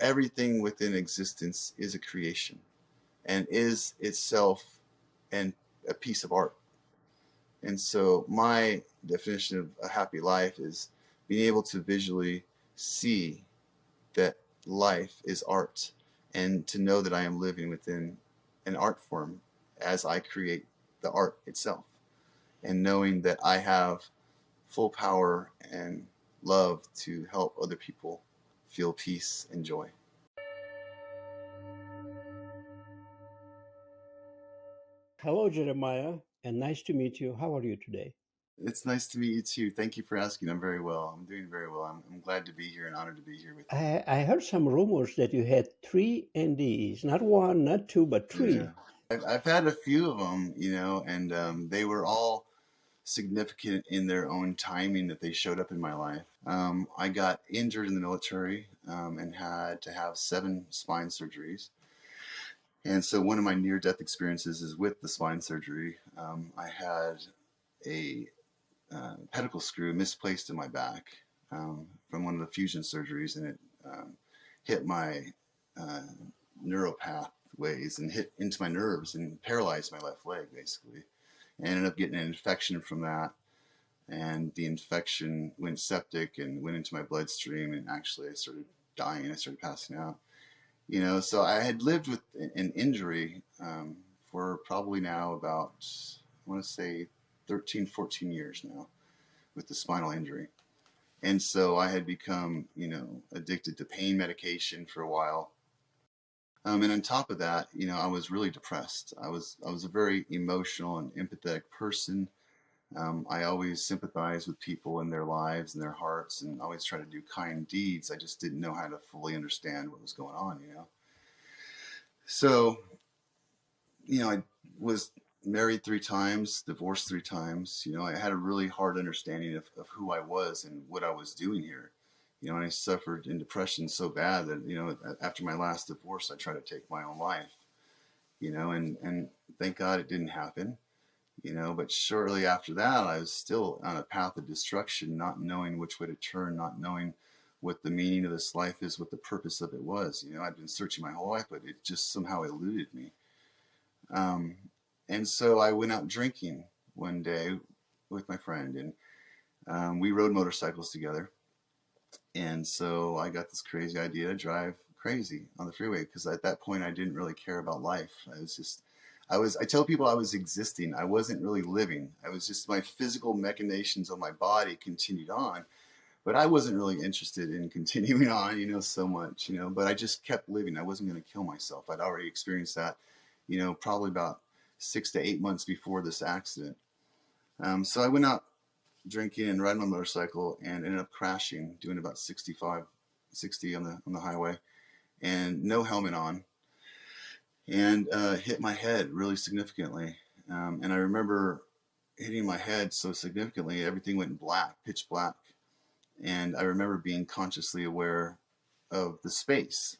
everything within existence is a creation and is itself and a piece of art. And so my definition of a happy life is being able to visually see that life is art and to know that I am living within an art form as I create the art itself, and knowing that I have full power and love to help other people feel peace and joy. Hello, Jeremiah, and nice to meet you. How are you today? It's nice to meet you too. Thank you for asking. I'm very well. I'm doing very well. I'm glad to be here and honored to be here with I heard some rumors that you had three NDEs, not one, not two, but you. Yeah. three. I've had a few of them, and they were all significant in their own timing that they showed up in my life. I got injured in the military and had to have 7 spine surgeries. And so one of my near-death experiences is with the spine surgery. I had a pedicle screw misplaced in my back from one of the fusion surgeries, and it hit my uh, neural pathways and hit into my nerves and paralyzed my left leg, basically. I ended up getting an infection from that, and the infection went septic and went into my bloodstream, and actually I started dying. I started passing out. So I had lived with an injury for probably now about, I want to say 13, 14 years now with the spinal injury. And so I had become, addicted to pain medication for a while. And on top of that, I was really depressed. I was a very emotional and empathetic person. I always sympathize with people in their lives and their hearts, and always try to do kind deeds. I just didn't know how to fully understand what was going on. So, I was married 3 times, divorced 3 times. I had a really hard understanding of who I was and what I was doing here. And I suffered in depression so bad that, after my last divorce, I tried to take my own life, and thank God it didn't happen. But shortly after that, I was still on a path of destruction, not knowing which way to turn, not knowing what the meaning of this life is, what the purpose of it was. I'd been searching my whole life, but it just somehow eluded me. Um, and so I went out drinking one day with my friend, and we rode motorcycles together. And so I got this crazy idea to drive crazy on the freeway, because at that point I didn't really care about life. I tell people I was existing. I wasn't really living. I was just, my physical machinations of my body continued on, but I wasn't really interested in continuing on, so much, but I just kept living. I wasn't going to kill myself. I'd already experienced that, probably about 6 to 8 months before this accident. So I went out drinking and riding my motorcycle and ended up crashing, doing about 65, 60 on the highway, and no helmet on, and hit my head really significantly. And I remember hitting my head so significantly, everything went black, pitch black. And I remember being consciously aware of the space.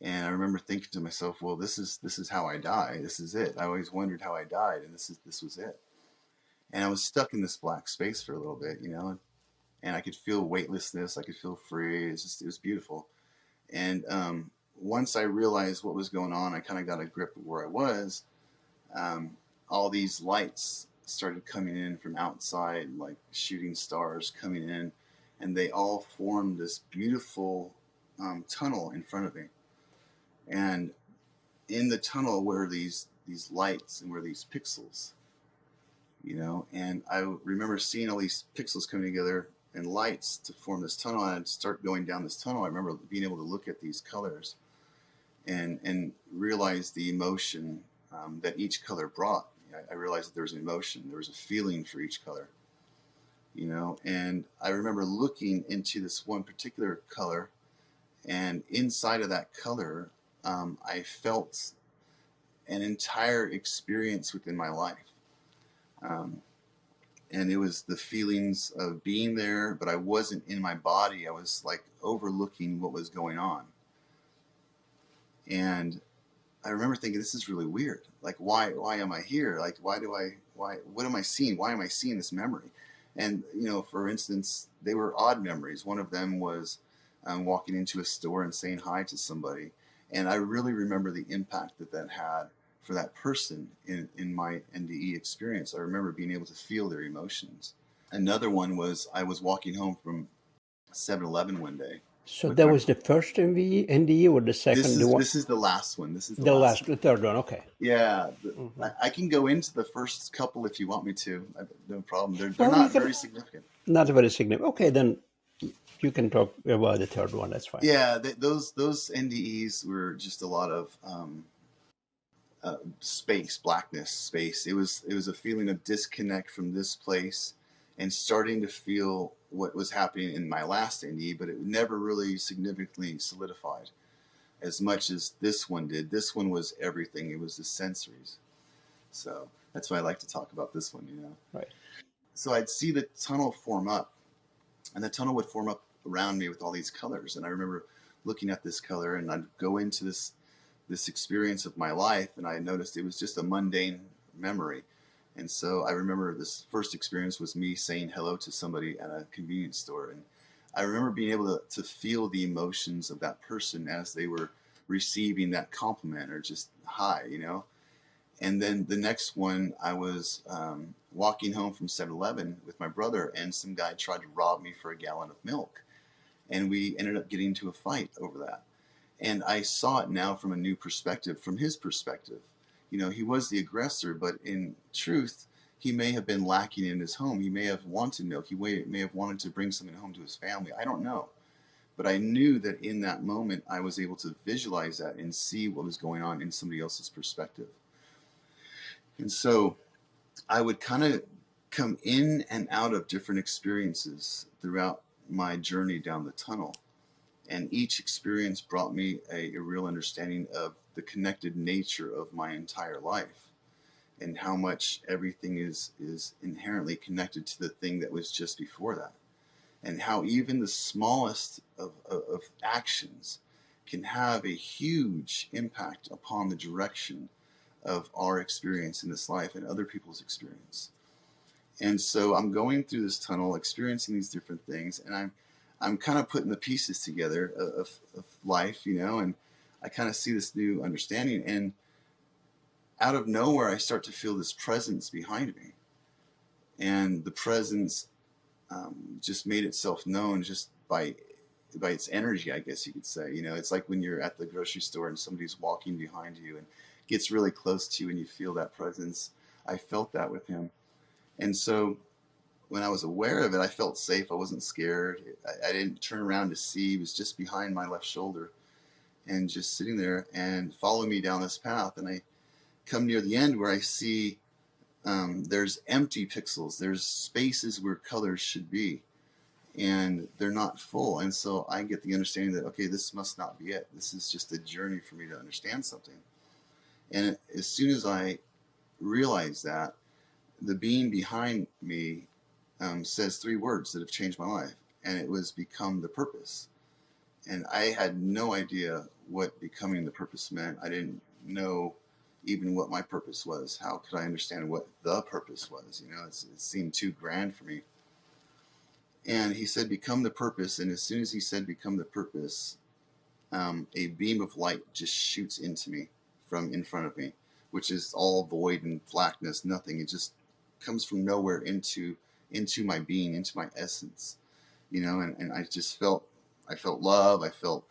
And I remember thinking to myself, well, this is how I die. This is it. I always wondered how I died, and this was it. And I was stuck in this black space for a little bit, and I could feel weightlessness. I could feel free. It was beautiful. And once I realized what was going on, I kind of got a grip of where I was. Um, all these lights started coming in from outside, like shooting stars coming in, and they all formed this beautiful tunnel in front of me. And in the tunnel were these lights and were these pixels, and I remember seeing all these pixels coming together and lights to form this tunnel. And I'd start going down this tunnel. I remember being able to look at these colors and realize the emotion that each color brought. I realized that there was an emotion, there was a feeling for each color, and I remember looking into this one particular color, and inside of that color, I felt an entire experience within my life. Um, and it was the feelings of being there, but I wasn't in my body. I was like overlooking what was going on. And I remember thinking, this is really weird. Like, why am I here? Like, what am I seeing? Why am I seeing this memory? And, for instance, they were odd memories. One of them was walking into a store and saying hi to somebody. And I really remember the impact that that had for that person in my NDE experience. I remember being able to feel their emotions. Another one was I was walking home from 7-Eleven one day So with that my. was the first NDE or the This second, the is one, this is the last one. This is the the last last, one. the third one? Okay. Yeah, Hmm. I can go into the first couple if you want me to. No problem. They're Well, you not can, very significant. not very significant. Okay, then you can talk about the third one. That's fine. Yeah, those NDEs were just a lot of space, blackness, space. It was a feeling of disconnect from this place, and starting to feel what was happening in my last NDE, but it never really significantly solidified as much as this one did. This one was everything. It was the sensories. So that's why I like to talk about this one. Right. So I'd see the tunnel form up, and the tunnel would form up around me with all these colors. And I remember looking at this color, and I'd go into this experience of my life, and I noticed it was just a mundane memory. And so I remember this first experience was me saying hello to somebody at a convenience store, and I remember being able to feel the emotions of that person as they were receiving that compliment or just hi. And then the next one, I was walking home from 7-Eleven with my brother, and some guy tried to rob me for a gallon of milk. And we ended up getting into a fight over that. And I saw it now from a new perspective, from his perspective. He was the aggressor, but in truth, he may have been lacking in his home. He may have wanted milk. He may have wanted to bring something home to his family. I don't know. But I knew that in that moment, I was able to visualize that and see what was going on in somebody else's perspective. And so I would kind of come in and out of different experiences throughout my journey down the tunnel. And each experience brought me a real understanding of the connected nature of my entire life and how much everything is inherently connected to the thing that was just before that. And how even the smallest of actions can have a huge impact upon the direction of our experience in this life and other people's experience. And so I'm going through this tunnel, experiencing these different things, and I'm kind of putting the pieces together of life, and I kind of see this new understanding. And out of nowhere, I start to feel this presence behind me, and the presence just made itself known just by its energy, I guess you could say. It's like when you're at the grocery store and somebody's walking behind you and gets really close to you, and you feel that presence. I felt that with him. And so when I was aware of it, I felt safe. I wasn't scared. I didn't turn around to see. He was just behind my left shoulder and just sitting there and following me down this path. And I come near the end where I see there's empty pixels. There's spaces where colors should be, and they're not full. And so I get the understanding that, okay, this must not be it. This is just a journey for me to understand something. And as soon as I realize that, the being behind me says three words that have changed my life, and it was become the purpose. And I had no idea what becoming the purpose meant. I didn't know even what my purpose was. How could I understand what the purpose was? It seemed too grand for me. And he said, become the purpose. And as soon as he said, become the purpose, a beam of light just shoots into me from in front of me, which is all void and blackness, nothing. It just comes from nowhere into my being, into my essence, and I felt love, I felt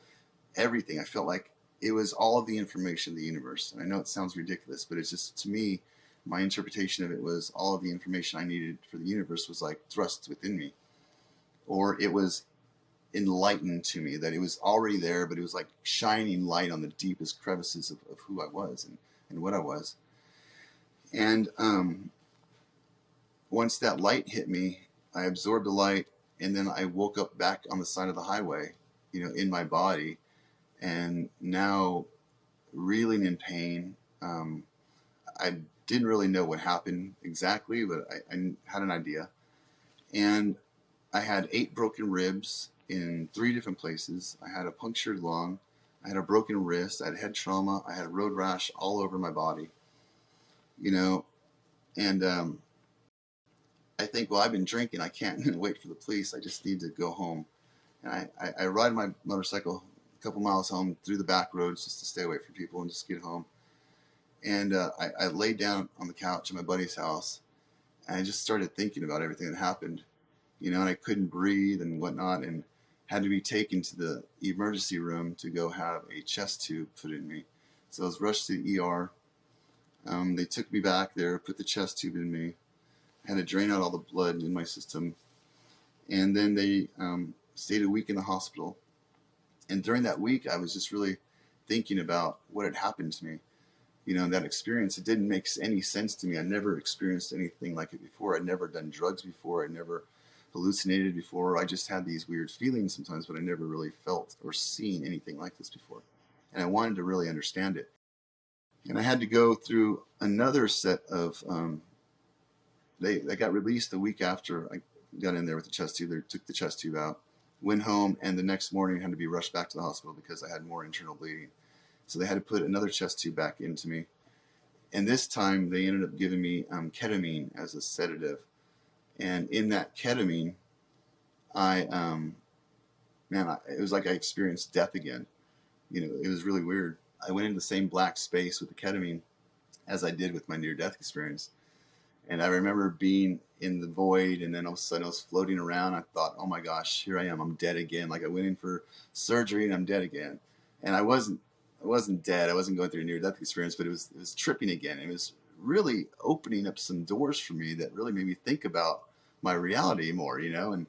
everything. I felt like it was all of the information of the universe. And I know it sounds ridiculous, but it's just, to me, my interpretation of it was all of the information I needed for the universe was like thrust within me, or it was enlightened to me, that it was already there, but it was like shining light on the deepest crevices of who I was and what I was. And once that light hit me, I absorbed the light, and then I woke up back on the side of the highway, in my body, and now reeling in pain. I didn't really know what happened exactly, but I had an idea. And I had 8 broken ribs in 3 different places. I had a punctured lung. I had a broken wrist. I had head trauma. I had a road rash all over my body. You know, and I think, well, I've been drinking. I can't wait for the police. I just need to go home. And I ride my motorcycle a couple miles home through the back roads just to stay away from people and just get home. And I laid down on the couch at my buddy's house, and I just started thinking about everything that happened, and I couldn't breathe and whatnot, and had to be taken to the emergency room to go have a chest tube put in me. So I was rushed to the ER. They took me back there, put the chest tube in me, had to drain out all the blood in my system, and then they stayed a week in the hospital. And during that week, I was just really thinking about what had happened to me. That experience, it didn't make any sense to me. I never experienced anything like it before. I'd never done drugs before. I'd never hallucinated before. I just had these weird feelings sometimes, but I never really felt or seen anything like this before. And I wanted to really understand it. And I had to go through another set of, they got released a week after I got in there with the chest tube. They took the chest tube out, went home, and the next morning had to be rushed back to the hospital because I had more internal bleeding. So they had to put another chest tube back into me. And this time they ended up giving me ketamine as a sedative. And in that ketamine, it was like I experienced death again. It was really weird. I went into the same black space with the ketamine as I did with my near-death experience. And I remember being in the void, and then all of a sudden I was floating around. I thought, oh my gosh, here I am. I'm dead again. Like I went in for surgery and I'm dead again. And I wasn't dead. I wasn't going through a near-death experience, but it was tripping again. It was really opening up some doors for me that really made me think about my reality more, And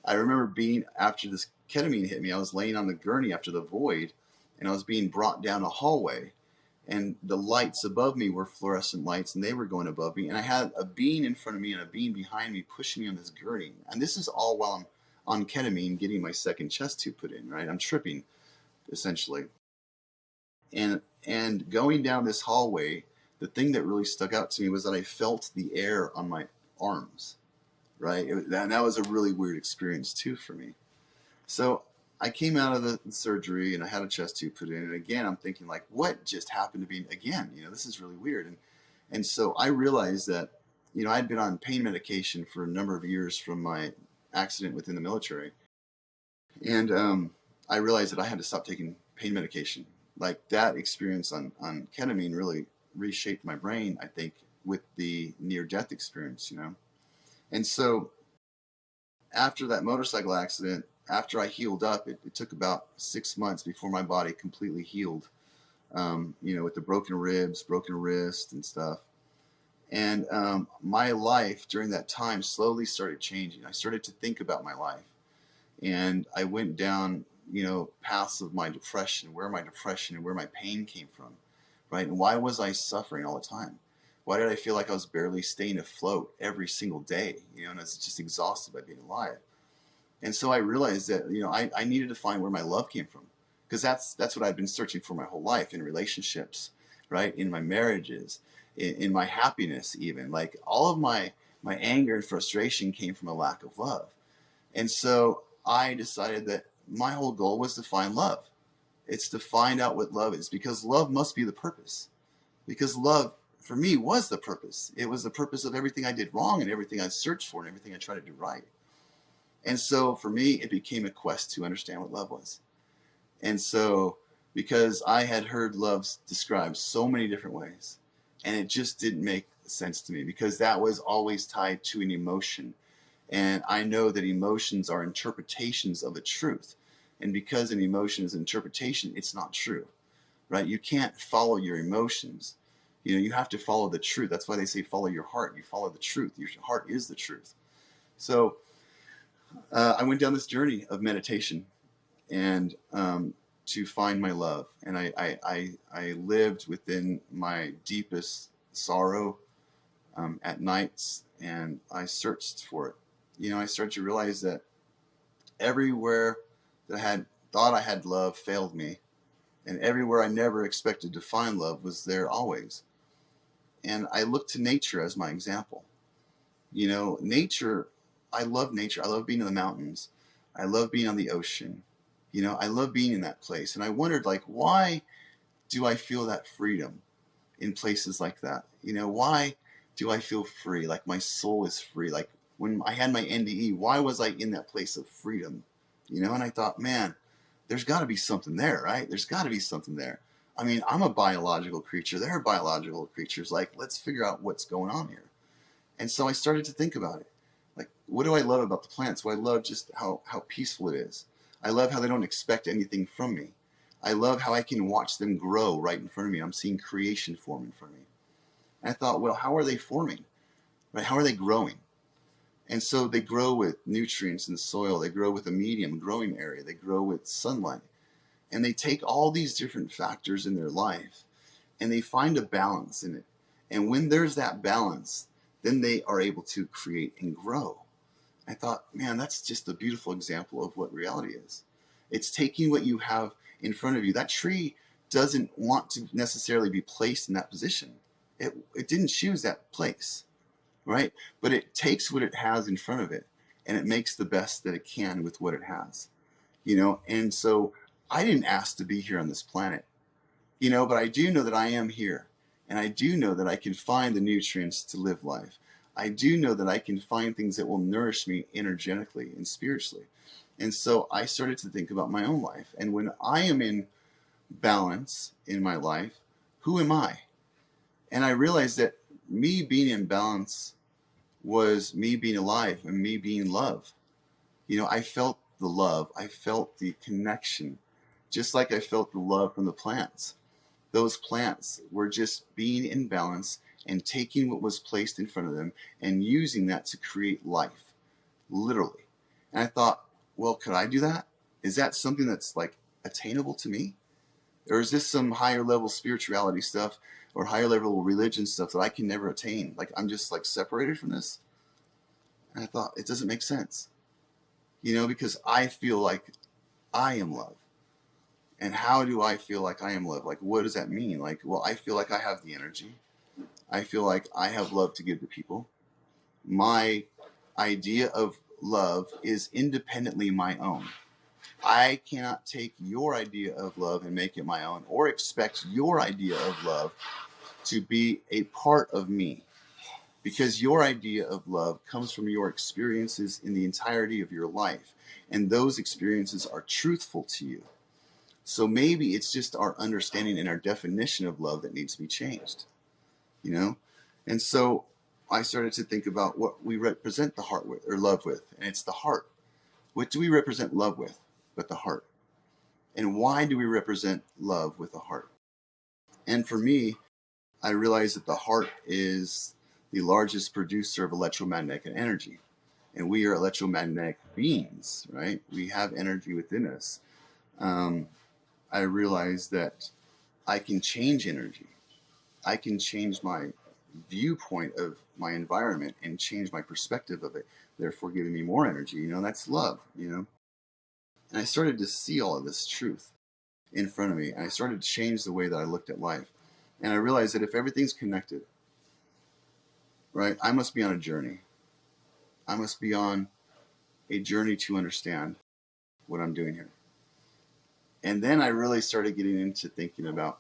I remember after this ketamine hit me, I was laying on the gurney after the void, and I was being brought down a hallway, and the lights above me were fluorescent lights, and they were going above me, and I had a being in front of me and a being behind me pushing me on this gurney. And this is all while I'm on ketamine getting my second chest tube put in, right? I'm tripping, essentially. And going down this hallway, the thing that really stuck out to me was that I felt the air on my arms, right? That was a really weird experience too for me. So I came out of the surgery and I had a chest tube put in, and again I'm thinking, like, what just happened to me again? This is really weird. And so I realized that I'd been on pain medication for a number of years from my accident within the military, and I realized that I had to stop taking pain medication. Like that experience on ketamine really reshaped my brain, I think, with the near death experience. And so after that motorcycle accident, after I healed up, it took about 6 months before my body completely healed, with the broken ribs, broken wrist, and stuff. And my life during that time slowly started changing. I started to think about my life. And I went down, paths of my depression, where my pain came from, right? And why was I suffering all the time? Why did I feel like I was barely staying afloat every single day, and I was just exhausted by being alive? And so I realized that, I needed to find where my love came from, because that's what I've been searching for my whole life, in relationships, right? In my marriages, in my happiness, even. Like all of my anger and frustration came from a lack of love. And so I decided that my whole goal was to find love. It's to find out what love is, because love must be the purpose. Because love, for me, was the purpose. It was the purpose of everything I did wrong and everything I searched for and everything I tried to do right. And so for me, it became a quest to understand what love was. And so, because I had heard love described so many different ways, and it just didn't make sense to me, because that was always tied to an emotion. And I know that emotions are interpretations of a truth. And because an emotion is an interpretation, it's not true, right? You can't follow your emotions. You have to follow the truth. That's why they say follow your heart. You follow the truth. Your heart is the truth. So I went down this journey of meditation, and to find my love. And I lived within my deepest sorrow at nights, and I searched for it. I started to realize that everywhere that I had thought I had love failed me, and everywhere I never expected to find love was there always. And I looked to nature as my example. Nature, I love nature. I love being in the mountains. I love being on the ocean. I love being in that place. And I wondered, like, why do I feel that freedom in places like that? Why do I feel free? Like my soul is free. Like when I had my NDE, why was I in that place of freedom? And I thought, man, there's got to be something there, right? There's got to be something there. I mean, I'm a biological creature. They're biological creatures. Like, let's figure out what's going on here. And so I started to think about it. Like, what do I love about the plants? Well, I love just how peaceful it is. I love how they don't expect anything from me. I love how I can watch them grow right in front of me. I'm seeing creation form in front of me. And I thought, well, how are they forming? Right? How are they growing? And so they grow with nutrients in the soil. They grow with a medium growing area. They grow with sunlight. And they take all these different factors in their life and they find a balance in it. And when there's that balance, then they are able to create and grow. I thought, man, that's just a beautiful example of what reality is. It's taking what you have in front of you. That tree doesn't want to necessarily be placed in that position. It didn't choose that place, right? But it takes what it has in front of it and it makes the best that it can with what it has, And so I didn't ask to be here on this planet, but I do know that I am here. And I do know that I can find the nutrients to live life. I do know that I can find things that will nourish me energetically and spiritually. And so I started to think about my own life. And when I am in balance in my life, who am I? And I realized that me being in balance was me being alive and me being love. I felt the love. I felt the connection, just like I felt the love from the plants. Those plants were just being in balance and taking what was placed in front of them and using that to create life, literally. And I thought, well, could I do that? Is that something that's like attainable to me? Or is this some higher level spirituality stuff or higher level religion stuff that I can never attain? Like I'm just like separated from this? And I thought, it doesn't make sense, because I feel like I am love. And how do I feel like I am love? Like, what does that mean? Like, well, I feel like I have the energy. I feel like I have love to give to people. My idea of love is independently my own. I cannot take your idea of love and make it my own or expect your idea of love to be a part of me, because your idea of love comes from your experiences in the entirety of your life. And those experiences are truthful to you. So maybe it's just our understanding and our definition of love that needs to be changed, And so I started to think about what we represent the heart with or love with, and it's the heart. What do we represent love with but the heart? And why do we represent love with the heart? And for me, I realized that the heart is the largest producer of electromagnetic energy. And we are electromagnetic beings, right? We have energy within us. I realized that I can change energy. I can change my viewpoint of my environment and change my perspective of it, therefore giving me more energy. That's love, And I started to see all of this truth in front of me. And I started to change the way that I looked at life. And I realized that if everything's connected, right, I must be on a journey. I must be on a journey to understand what I'm doing here. And then I really started getting into thinking about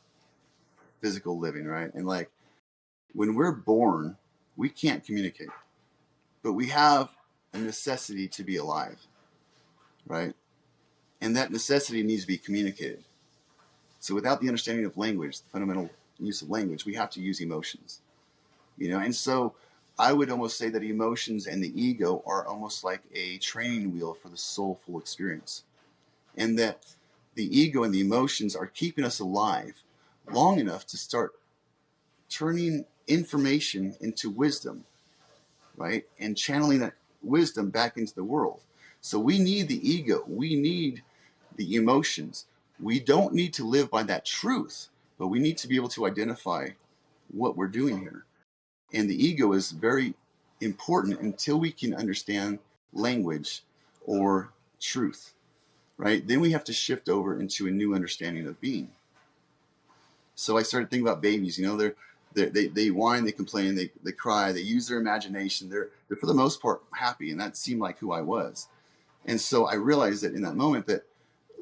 physical living, right? And like when we're born, we can't communicate, but we have a necessity to be alive, right? And that necessity needs to be communicated. So without the understanding of language, the fundamental use of language, we have to use emotions, And so I would almost say that emotions and the ego are almost like a training wheel for the soulful experience. And that the ego and the emotions are keeping us alive long enough to start turning information into wisdom, right? And channeling that wisdom back into the world. So we need the ego. We need the emotions. We don't need to live by that truth, but we need to be able to identify what we're doing here. And the ego is very important until we can understand language or truth, right? Then we have to shift over into a new understanding of being. So I started thinking about babies. They whine, they complain, they cry, they use their imagination. They're for the most part happy, and that seemed like who I was. And so I realized that in that moment that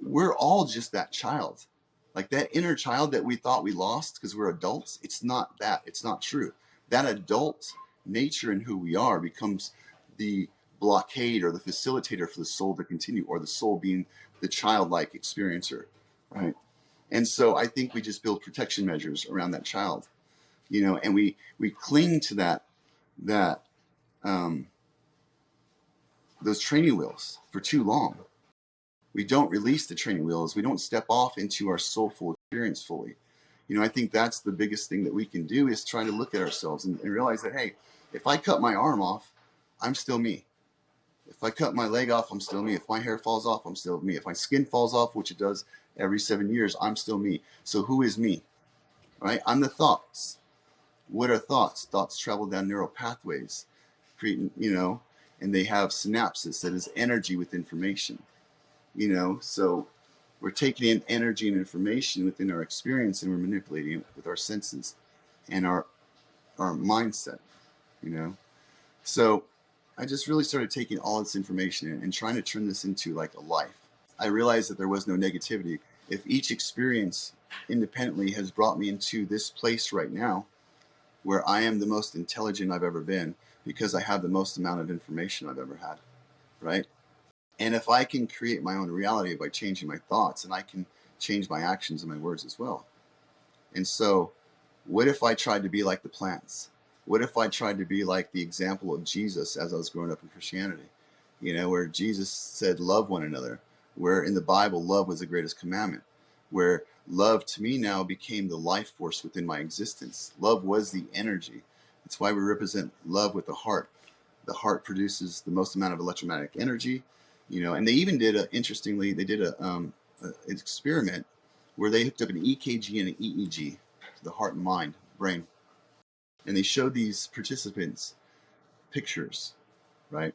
we're all just that child, like that inner child that we thought we lost because we're adults. It's not that. It's not true. That adult nature in who we are becomes the blockade or the facilitator for the soul to continue, or the soul being the childlike experiencer, right? And so I think we just build protection measures around that child, and we cling to that um, those training wheels for too long. We don't release the training wheels. We don't step off into our soulful experience fully. I think that's the biggest thing that we can do, is try to look at ourselves and realize that, hey, if I cut my arm off, I'm still me. If I cut my leg off, I'm still me. If my hair falls off, I'm still me. If my skin falls off, which it does every 7 years, I'm still me. So who is me? Right? I'm the thoughts. What are thoughts? Thoughts travel down neural pathways, creating, and they have synapses, that is energy with information. So we're taking in energy and information within our experience, and we're manipulating it with our senses and our mindset. So I just really started taking all this information and trying to turn this into like a life. I realized that there was no negativity. If each experience independently has brought me into this place right now, where I am the most intelligent I've ever been, because I have the most amount of information I've ever had, right? And if I can create my own reality by changing my thoughts, and I can change my actions and my words as well. And so, what if I tried to be like the plants? What if I tried to be like the example of Jesus as I was growing up in Christianity? Where Jesus said, love one another, where in the Bible, love was the greatest commandment, where love to me now became the life force within my existence. Love was the energy. That's why we represent love with the heart. The heart produces the most amount of electromagnetic energy, and they even did interestingly, they did an experiment where they hooked up an EKG and an EEG to the heart and mind, brain. And they showed these participants pictures, right?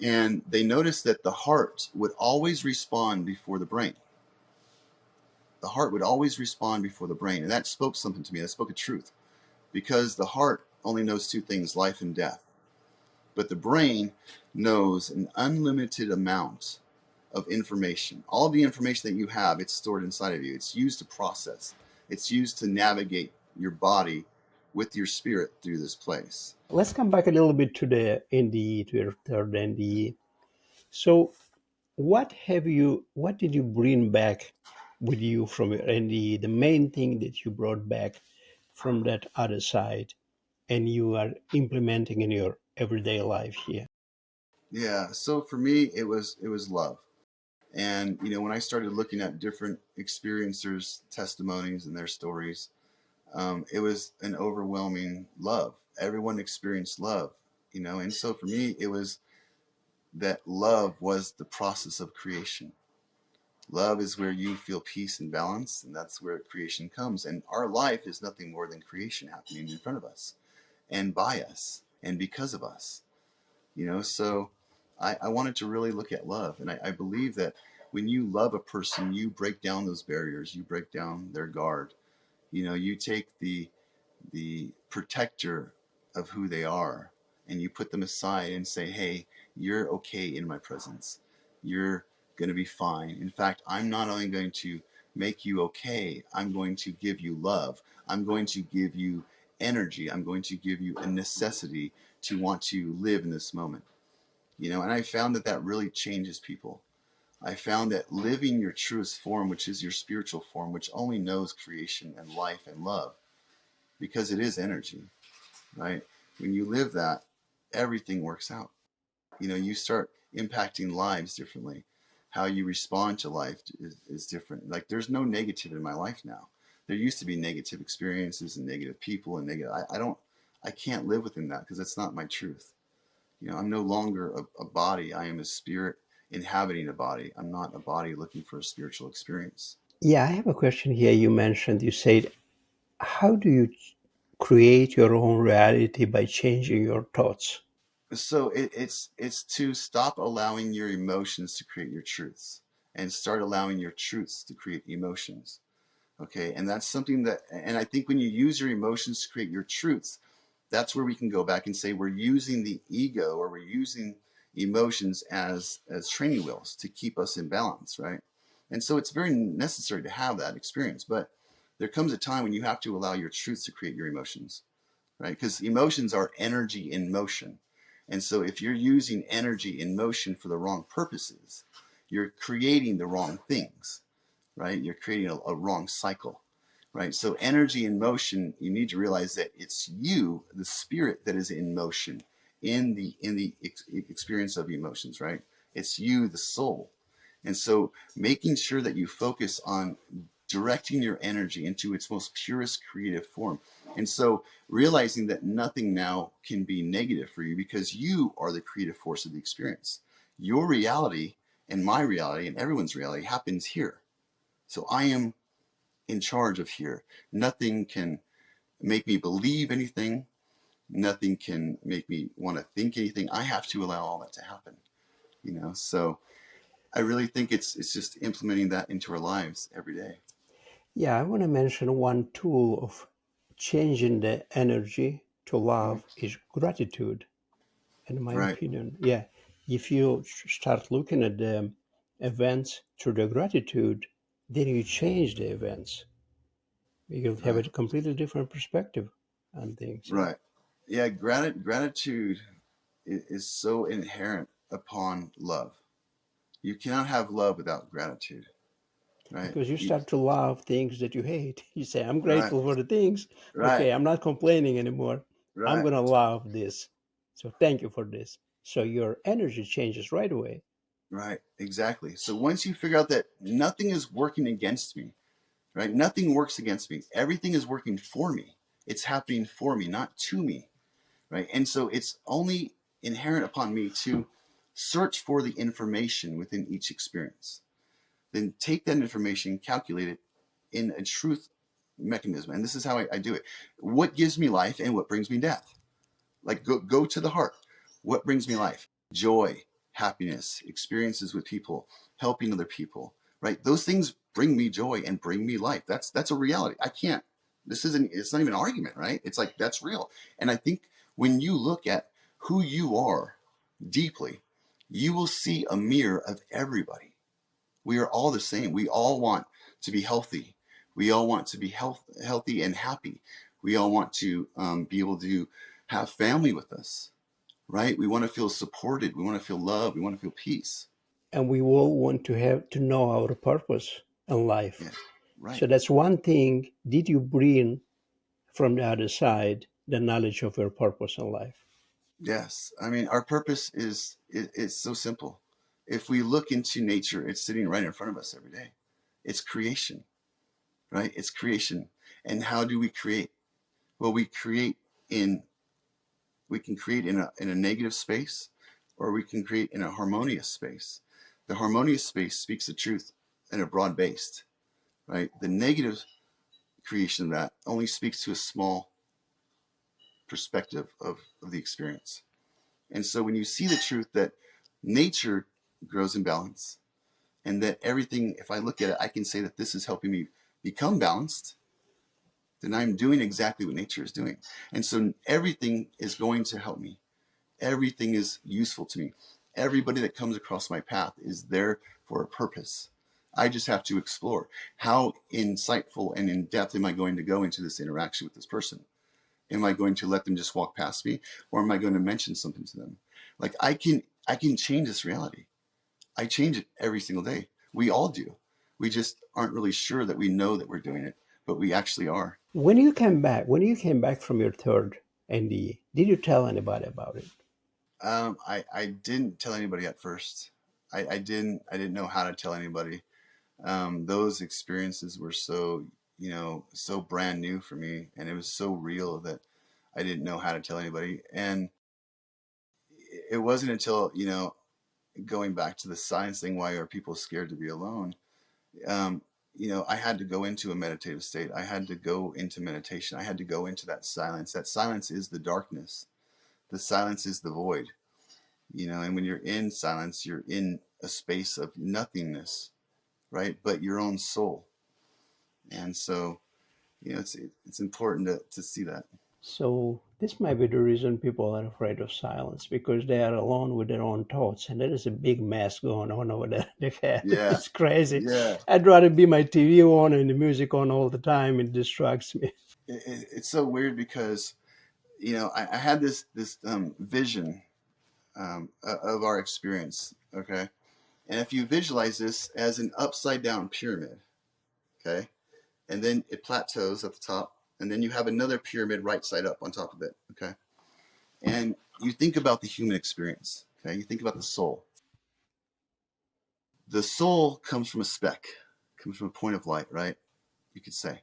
And they noticed that the heart would always respond before the brain. The heart would always respond before the brain. And that spoke something to me. That spoke a truth. Because the heart only knows two things, life and death. But the brain knows an unlimited amount of information. All of the information that you have, it's stored inside of you. It's used to process. It's used to navigate your body with your spirit through this place. Let's come back a little bit to the NDE, to your third NDE. So, what did you bring back with you from your NDE? The main thing that you brought back from that other side, and you are implementing in your everyday life here. Yeah. So for me, it was love. And when I started looking at different experiencers' testimonies and their stories, it was an overwhelming love. Everyone experienced love, and so for me, it was that love was the process of creation. Love is where you feel peace and balance, and that's where creation comes. And our life is nothing more than creation happening in front of us and by us and because of us. So I wanted to really look at love. And I believe that when you love a person, you break down those barriers, you break down their guard. You take the protector of who they are, and you put them aside and say, hey, you're okay in my presence. You're going to be fine. In fact, I'm not only going to make you okay, I'm going to give you love. I'm going to give you energy. I'm going to give you a necessity to want to live in this moment. And I found that really changes people. I found that living your truest form, which is your spiritual form, which only knows creation and life and love, because it is energy, right? When you live that, everything works out. You start impacting lives differently. How you respond to life is different. Like, there's no negative in my life now. There used to be negative experiences and negative people and negative. I can't live within that, because that's not my truth. I'm no longer a body. I am a spirit inhabiting a body. I'm not a body looking for a spiritual experience. Yeah, I have a question here. You said, how do you create your own reality by changing your thoughts? So it's to stop allowing your emotions to create your truths, and start allowing your truths to create emotions. Okay, and that's something that, and I think when you use your emotions to create your truths, that's where we can go back and say we're using the ego, or we're using emotions as training wheels to keep us in balance, right? And so it's very necessary to have that experience, but there comes a time when you have to allow your truths to create your emotions, right? Because emotions are energy in motion. And so if you're using energy in motion for the wrong purposes, you're creating the wrong things, right? You're creating a wrong cycle, right? So energy in motion, you need to realize that it's you, the spirit, that is in motion in the experience of emotions, right? It's you, the soul. And so making sure that you focus on directing your energy into its most purest creative form. And so realizing that nothing now can be negative for you because you are the creative force of the experience. Your reality and my reality and everyone's reality happens here. So I am in charge of here. Nothing can make me believe anything. Nothing can make me want to think anything. I have to allow all that to happen, you know? So I really think it's just implementing that into our lives every day. Yeah, I want to mention one tool of changing the energy to Mm-hmm. love is gratitude, in my Right, opinion. Yeah, if you start looking at the events through the gratitude, then you change the events. You'll have a right, completely different perspective on things. Yeah, right. Yeah, gratitude is so inherent upon love. You cannot have love without gratitude, right? because you start to love things that you hate. You say, I'm Right, grateful for the things. right, Okay, I'm not complaining anymore. I'm right, going to love this. So thank you for this. So your energy changes right away. right. Exactly. So once you figure out that nothing is working against me, right? Nothing works against me. Everything is working for me. It's happening for me, not to me, right? And so it's only inherent upon me to search for the information within each experience. Then take that information, calculate it in a truth mechanism. And this is how I do it. What gives me life and what brings me death? Like go to the heart. What brings me life? Joy, happiness, experiences with people, helping other people, right? Those things bring me joy and bring me life. That's a reality. I can't, this isn't, it's not even an argument, right? It's like that's real. And I think when you look at who you are deeply, you will see a mirror of everybody. We are all the same. We all want to be healthy. We all want to be healthy and happy. We all want to be able to have family with us, right? We want to feel supported. We want to feel love. We want to feel peace. And we all want to have to know our purpose in life. Yeah, right. So that's one thing. Did you bring from the other side the knowledge of your purpose in life? Yes. I mean, our purpose it's so simple. If we look into nature, it's sitting right in front of us every day. It's creation, right? It's creation. And how do we create? Well, in we can create in a negative space, or we can create in a harmonious space. The harmonious space speaks the truth in a broad based, right? The negative creation of that only speaks to a small perspective of the experience. And so when you see the truth that nature grows in balance, and that everything, if I look at it, I can say that this is helping me become balanced, then I'm doing exactly what nature is doing. And so everything is going to help me. Everything is useful to me. Everybody that comes across my path is there for a purpose. I just have to explore how insightful and in depth am I going to go into this interaction with this person? Am I going to let them just walk past me, or am I going to mention something to them? Like I can change this reality. I change it every single day. We all do. We just aren't really sure that we know that we're doing it, but we actually are. When you came back from your third NDE, did you tell anybody about it? I didn't tell anybody at first. I didn't know how to tell anybody. Those experiences were so, so brand new for me, and it was so real that I didn't know how to tell anybody. And it wasn't until, going back to the science thing, why are people scared to be alone? Um, I had to go into a meditative state. I had to go into meditation. I had to go into that silence. That silence is the darkness. The silence is the void, and when you're in silence, you're in a space of nothingness, right? But your own soul. And so, it's important to see that. So this might be the reason people are afraid of silence because they are alone with their own thoughts, and there is a big mess going on over there in their head. Yeah. It's crazy. Yeah. I'd rather be my TV on and the music on all the time. It distracts me. It's so weird because, I had this vision. of our experience. Okay, and if you visualize this as an upside down pyramid, okay, and then it plateaus at the top, and then you have another pyramid right side up on top of it. Okay, and you think about the human experience. Okay, you think about the soul. The soul comes from a speck, comes from a point of light, right? You could say,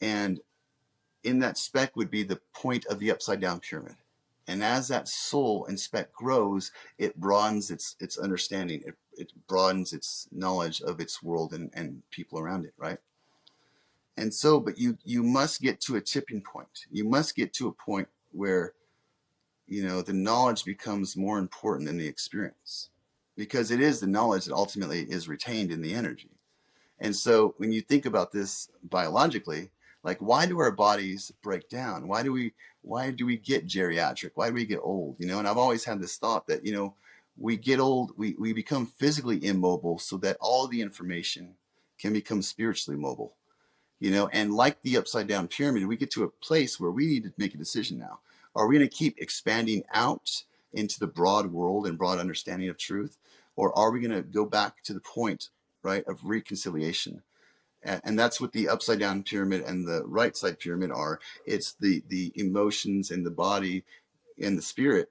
and in that speck would be the point of the upside down pyramid. And as that soul and speck grows, it broadens its understanding. It broadens its knowledge of its world and people around it, right? And so, but you must get to a tipping point. You must get to a point where, the knowledge becomes more important than the experience, because it is the knowledge that ultimately is retained in the energy. And so when you think about this biologically, like, why do our bodies break down? Why do we get geriatric? Why do we get old? And I've always had this thought that, we get old, we become physically immobile so that all the information can become spiritually mobile. And like the upside down pyramid, we get to a place where we need to make a decision now. Are we going to keep expanding out into the broad world and broad understanding of truth? Or are we going to go back to the point, right, of reconciliation? And that's what the upside down pyramid and the right side pyramid are. It's the emotions and the body and the spirit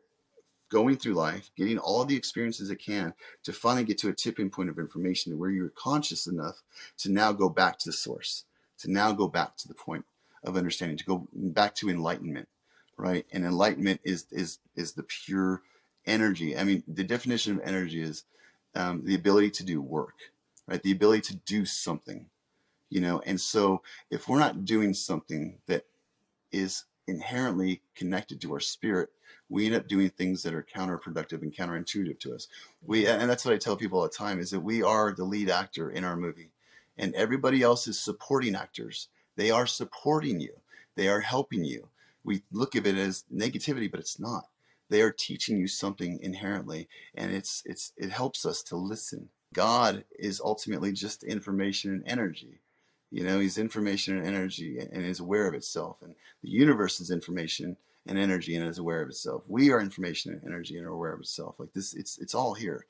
going through life, getting all the experiences it can to finally get to a tipping point of information where you're conscious enough to now go back to the source, to now go back to the point of understanding, to go back to enlightenment, right? And enlightenment is the pure energy. I mean, the definition of energy is the ability to do work, right? The ability to do something, And so if we're not doing something that is inherently connected to our spirit, we end up doing things that are counterproductive and counterintuitive to us. And that's what I tell people all the time, is that we are the lead actor in our movie, and everybody else is supporting actors. They are supporting you. They are helping you. We look at it as negativity, but it's not. They are teaching you something inherently, and it helps us to listen. God is ultimately just information and energy. He's information and energy, and is aware of itself. And the universe is information and energy and is aware of itself. We are information and energy and are aware of itself. Like this, it's all here,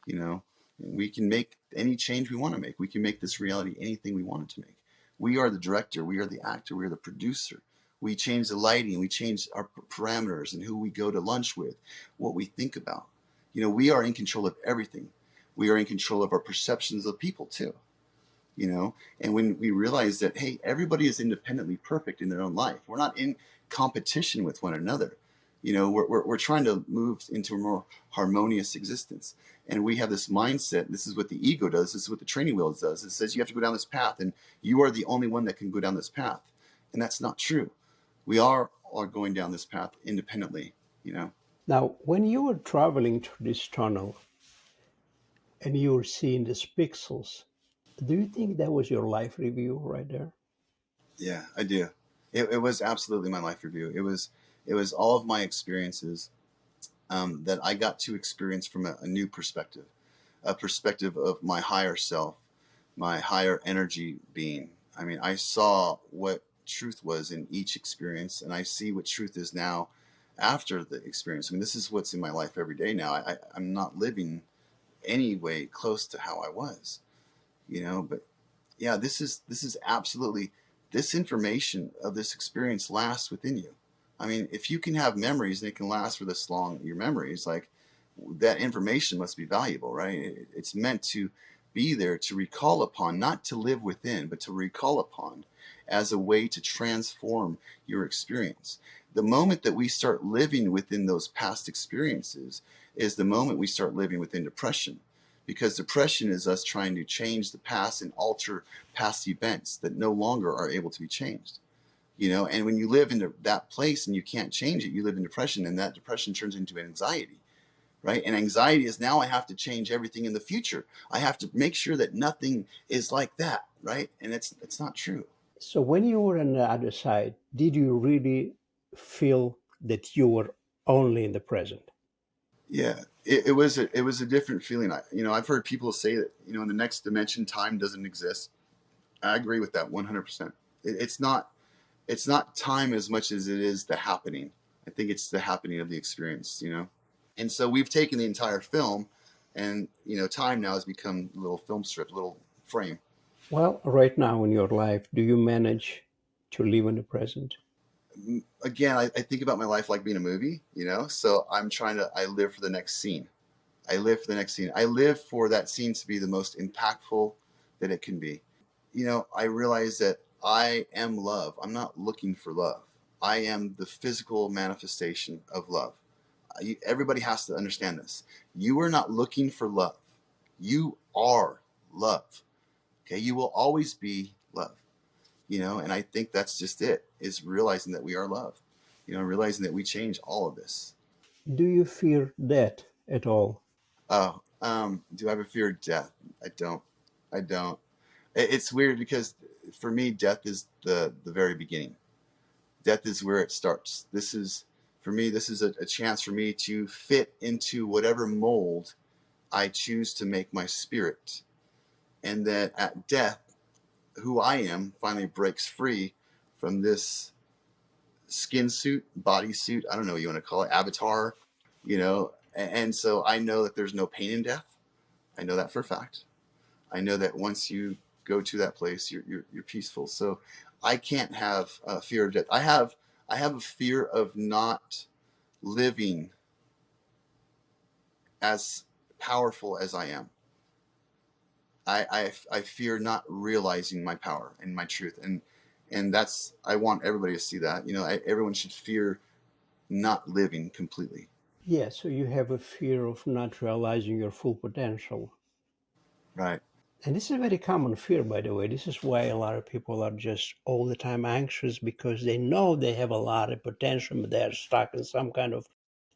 you know. And we can make any change we want to make. We can make this reality anything we want it to make. We are the director. We are the actor. We are the producer. We change the lighting. We change our parameters and who we go to lunch with, what we think about. We are in control of everything. We are in control of our perceptions of people too. And when we realize that, hey, everybody is independently perfect in their own life, we're not in competition with one another. We're trying to move into a more harmonious existence. And we have this mindset. This is what the ego does. This is what the training wheels does. It says you have to go down this path, and you are the only one that can go down this path. And that's not true. We are going down this path independently. Now, when you were traveling through this tunnel and you were seeing these pixels, do you think that was your life review right there? Yeah, I do. It was absolutely my life review. It was all of my experiences that I got to experience from a new perspective, a perspective of my higher self, my higher energy being. I mean, I saw what truth was in each experience, and I see what truth is now after the experience. I mean, this is what's in my life every day now. I'm not living any way close to how I was. But yeah, this is absolutely, this information of this experience lasts within you. I mean, if you can have memories and it can last for this long, your memories, like, that information must be valuable, right? It's meant to be there to recall upon, not to live within, but to recall upon as a way to transform your experience. The moment that we start living within those past experiences is the moment we start living within depression, because depression is us trying to change the past and alter past events that no longer are able to be changed. And when you live in that place and you can't change it, you live in depression, and that depression turns into anxiety, right? And anxiety is, now I have to change everything in the future. I have to make sure that nothing is like that, right? And it's not true. So when you were on the other side, did you really feel that you were only in the present? Yeah, it was a different feeling. I've heard people say that, in the next dimension, time doesn't exist. I agree with that 100%. It's not time as much as it is the happening. I think it's the happening of the experience. And so we've taken the entire film, and time now has become a little film strip, a little frame. Well, right now in your life, do you manage to live in the present? Again, I think about my life like being a movie, so I live for the next scene. I live for the next scene. I live for that scene to be the most impactful that it can be. I realize that I am love. I'm not looking for love. I am the physical manifestation of love. Everybody has to understand this. You are not looking for love. You are love. Okay. You will always be love, and I think that's just it, is realizing that we are love, realizing that we change all of this. Do you fear death at all? Oh, do I have a fear of death? I don't. I don't. It's weird because for me, death is the very beginning. Death is where it starts. For me, this is a chance for me to fit into whatever mold I choose to make my spirit. And that at death, who I am finally breaks free from this skin suit, body suit, I don't know what you want to call it, avatar, and so I know that there's no pain in death. I know that for a fact. I know that once you go to that place, you're peaceful. So I can't have a fear of death. I have a fear of not living as powerful as I am. I fear not realizing my power and my truth, and that's, I want everybody to see that. Everyone should fear not living completely. Yeah, so you have a fear of not realizing your full potential. Right. And this is a very common fear, by the way. This is why a lot of people are just all the time anxious because they know they have a lot of potential, but they're stuck in some kind of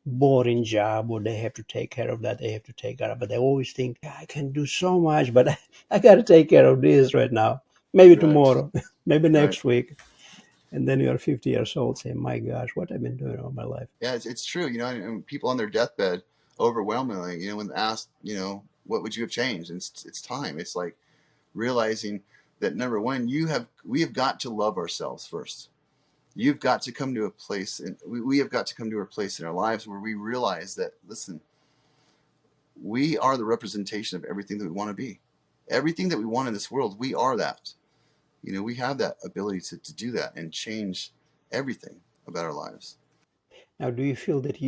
boring job or they have to take care of that, they have to take care of. But they always think, "Yeah, I can do so much, but I got to take care of this right now. Maybe Right. tomorrow, maybe Right. next week." And then you're 50 years old saying, my gosh, what I've been doing all my life. Yeah, it's true. And people on their deathbed, overwhelmingly, when asked, what would you have changed? And it's time. It's like realizing that, number one, we have got to love ourselves first. You've got to come to a place, and we have got to come to a place in our lives where we realize that, listen, we are the representation of everything that we want to be. Everything that we want in this world, we are that. We have that ability to do that and change everything about our lives. Now, do you feel that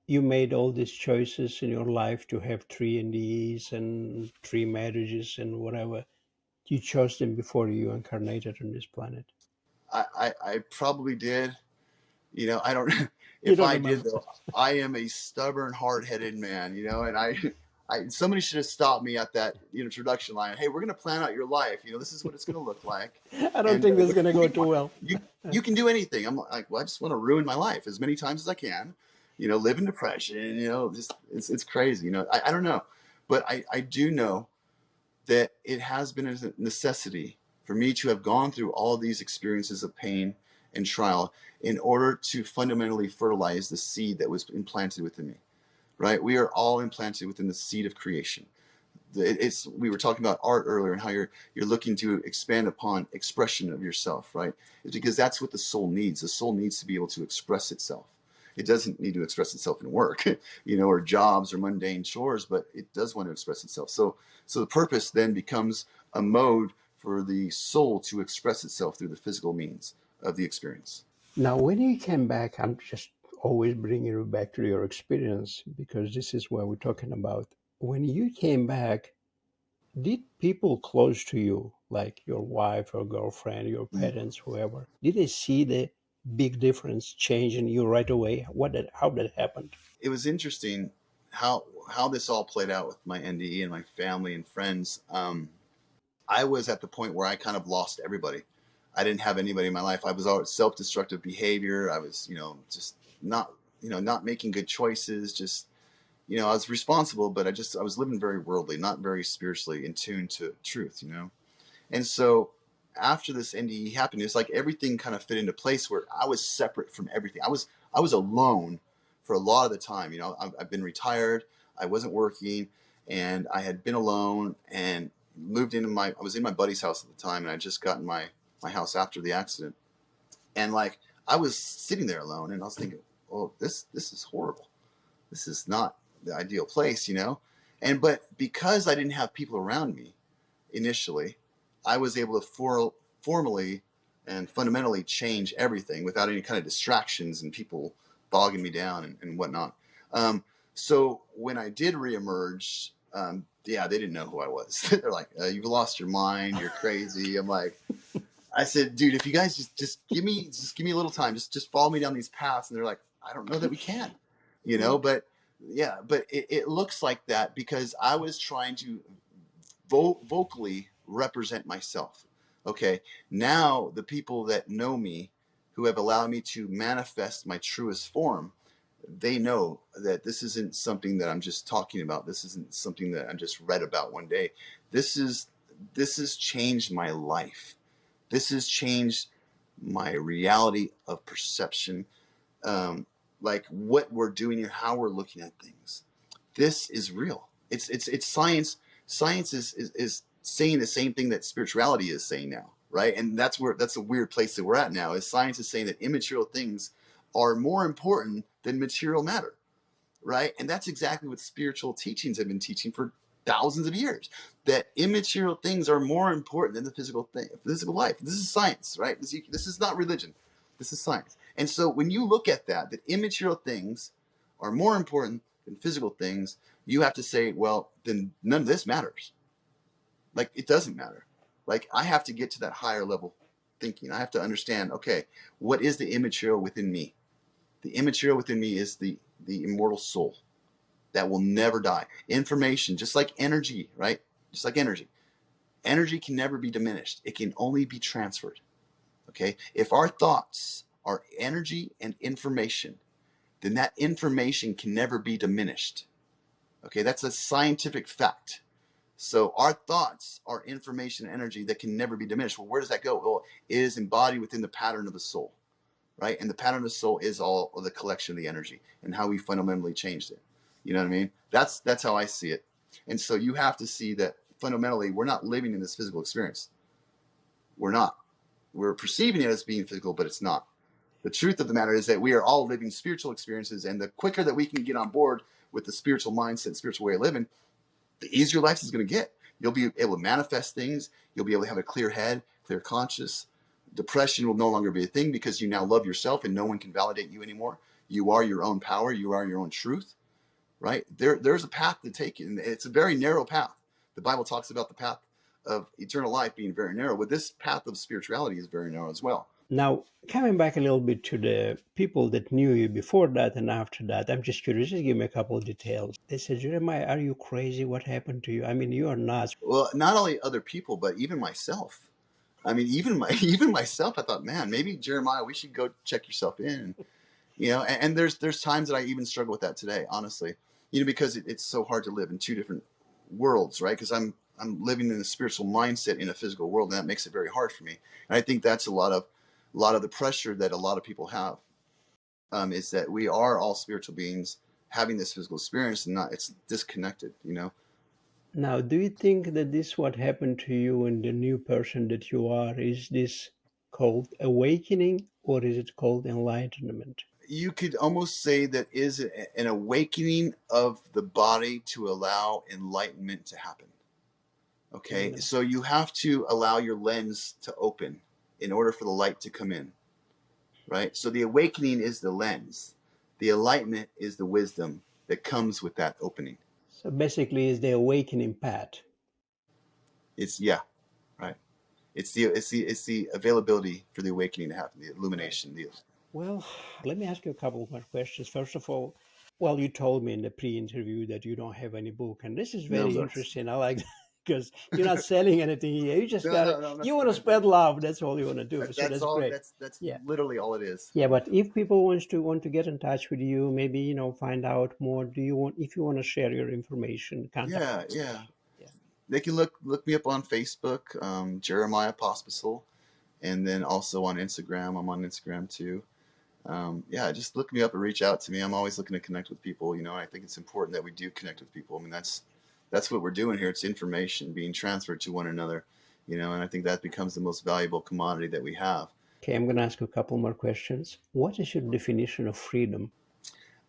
you made all these choices in your life to have three NDEs and three marriages and whatever? You chose them before you incarnated on this planet. I probably did. I don't. You If don't I did, remember? though, I am a stubborn, hard-headed man. And somebody should have stopped me at that introduction line. Hey, we're going to plan out your life. This is what it's going to look like, I don't and think this is what going to do go you too want? well. You can do anything. I'm like, well, I just want to ruin my life as many times as I can. Live in depression. Just it's crazy. I don't know, but I do know that it has been a necessity for me to have gone through all of these experiences of pain and trial in order to fundamentally fertilize the seed that was implanted within me. Right? We are all implanted within the seed of creation. We were talking about art earlier and how you're looking to expand upon expression of yourself, right? It's because that's what the soul needs. The soul needs to be able to express itself. It doesn't need to express itself in work, or jobs or mundane chores, but it does want to express itself. So the purpose then becomes a mode for the soul to express itself through the physical means of the experience. Now, when you came back, I'm just always bringing you back to your experience because this is what we're talking about. When you came back, did people close to you, like your wife or girlfriend, your Mm. parents, whoever, did they see the big difference change in you right away? How did it happen? It was interesting how this all played out with my NDE and my family and friends. I was at the point where I kind of lost everybody. I didn't have anybody in my life. I was all self-destructive behavior. I was, just not making good choices. Just, I was responsible, but I was living very worldly, not very spiritually in tune to truth. And so after this NDE happened, it's like everything kind of fit into place where I was separate from everything. I was alone for a lot of the time. I've been retired. I wasn't working, and I had been alone and moved into my. I was in my buddy's house at the time, and I just gotten my house after the accident, and like I was sitting there alone, and I was thinking, "Oh, this is horrible. this is not the ideal place, you know? But because I didn't have people around me initially, I was able to formally and fundamentally change everything without any kind of distractions and people bogging me down and whatnot. So when I did reemerge, yeah, they didn't know who I was. They're like, "You've lost your mind. You're crazy." I'm like, I said, "Dude, if you guys just give me a little time, just follow me down these paths." And they're like, "I don't know that we can, you know." But yeah, but it looks like that because I was trying to vocally represent myself. Okay, now the people that know me, who have allowed me to manifest my truest form, they know that this isn't something that I'm just talking about. This isn't something that I just read about one day. This is this has changed my life. This has changed my reality of perception, um, like what we're doing and how we're looking at things. This is real. It's science. Science is saying the same thing that spirituality is saying now, right? And that's a weird place that we're at now. Is science is saying that immaterial things are more important than material matter, right? And that's exactly what spiritual teachings have been teaching for thousands of years. That immaterial things are more important than the physical life. This is science, right? This is not religion. This is science. And so when you look at that immaterial things are more important than physical things, you have to say, well, then none of this matters. Like it doesn't matter. Like I have to get to that higher level thinking. I have to understand, okay, what is the immaterial within me? The immaterial within me is the immortal soul that will never die. Information, just like energy, right? Just like energy. Energy can never be diminished. It can only be transferred. Okay? If our thoughts are energy and information, then that information can never be diminished. Okay? That's a scientific fact. So our thoughts are information and energy that can never be diminished. Well, where does that go? Well, it is embodied within the pattern of the soul, right? And the pattern of the soul is all of the collection of the energy and how we fundamentally changed it. You know what I mean? That's how I see it. And so you have to see that fundamentally we're not living in this physical experience. We're not. We're perceiving it as being physical, but it's not. The truth of the matter is that we are all living spiritual experiences, and the quicker that we can get on board with the spiritual mindset, spiritual way of living, the easier life is going to get. You'll be able to manifest things. You'll be able to have a clear head, clear conscience. Depression will no longer be a thing because you now love yourself and no one can validate you anymore. You are your own power. You are your own truth, right? There's a path to take, and it's a very narrow path. The Bible talks about the path of eternal life being very narrow, but this path of spirituality is very narrow as well. Now, coming back a little bit to the people that knew you before that and after that, I'm just curious. Just give me a couple of details. They said, Jeremiah, are you crazy? What happened to you? I mean, you are not. Well, not only other people, but even myself. I mean, even myself. I thought, man, maybe Jeremiah, we should go check yourself in. You know, and there's times that I even struggle with that today, honestly. You know, because it's so hard to live in two different worlds, right? Because I'm living in a spiritual mindset in a physical world, and that makes it very hard for me. And I think that's a lot of the pressure that a lot of people have, is that we are all spiritual beings having this physical experience, and not it's disconnected. You know, Now, do you think that this what happened to you and the new person that you are, is this called awakening or is it called enlightenment? you could almost say that is an awakening of the body to allow enlightenment to happen. Okay, Mm. so you have to allow your lens to open in order for the light to come in, right? So the awakening is the lens, the enlightenment is the wisdom that comes with that opening. So basically, is the awakening path. It's yeah, right. It's the availability for the awakening to happen, the Right. illumination. The Well, let me ask you a couple more questions. First of all, well, you told me in the pre-interview that you don't have any book, and this is no very books. interesting. I like that because you're not selling anything here. You just No, got no, it. no. I'm not You want saying to anything. spread love. That's all you want to do. So That's that's all. great. That's Yeah. literally all it is. Yeah, but if people want to get in touch with you, maybe find out more. Do you want if you want to share your information, contact Yeah, yeah. information? Yeah. They can look me up on Facebook, Jeremiah Pospisil, and then also on Instagram. I'm on Instagram too. Yeah, just look me up and reach out to me. I'm always looking to connect with people. You know, I think it's important that we do connect with people. I mean, that's what we're doing here. It's information being transferred to one another. You know, and I think that becomes the most valuable commodity that we have. Okay, I'm going to ask you a couple more questions. What is your definition of freedom?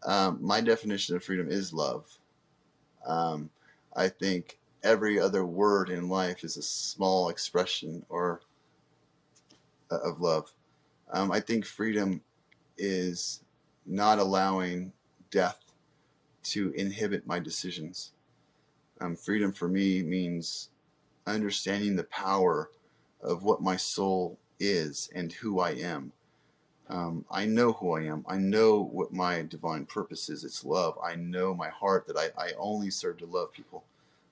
My definition of freedom is love. Um, I think every other word in life is a small expression or of love. I think freedom is not allowing death to inhibit my decisions. Freedom for me means understanding the power of what my soul is and who I am. I know who I am. I know what my divine purpose is. It's love. I know my heart that I only serve to love people.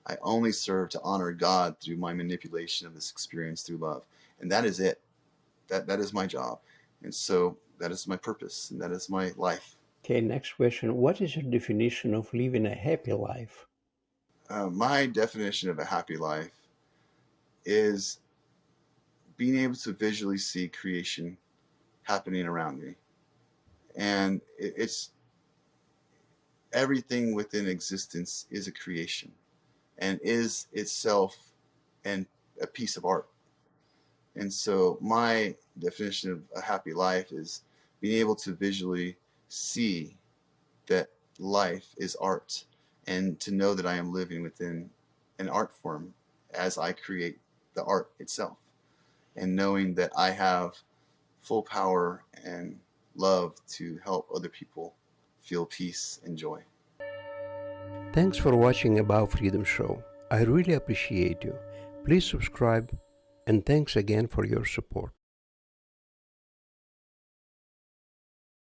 I only serve to honor God through my manipulation of this experience through love. And that is it. That is my job. And so that is my purpose and that is my life. Okay, next question. What is your definition of living a happy life? My definition of a happy life is being able to visually see creation happening around me. And it's everything within existence is a creation and is itself and a piece of art. And so my definition of a happy life is being able to visually see that life is art and to know that I am living within an art form as I create the art itself, and knowing that I have full power and love to help other people feel peace and joy. Thanks for watching About Freedom Show. I really appreciate you. Please subscribe and thanks again for your support.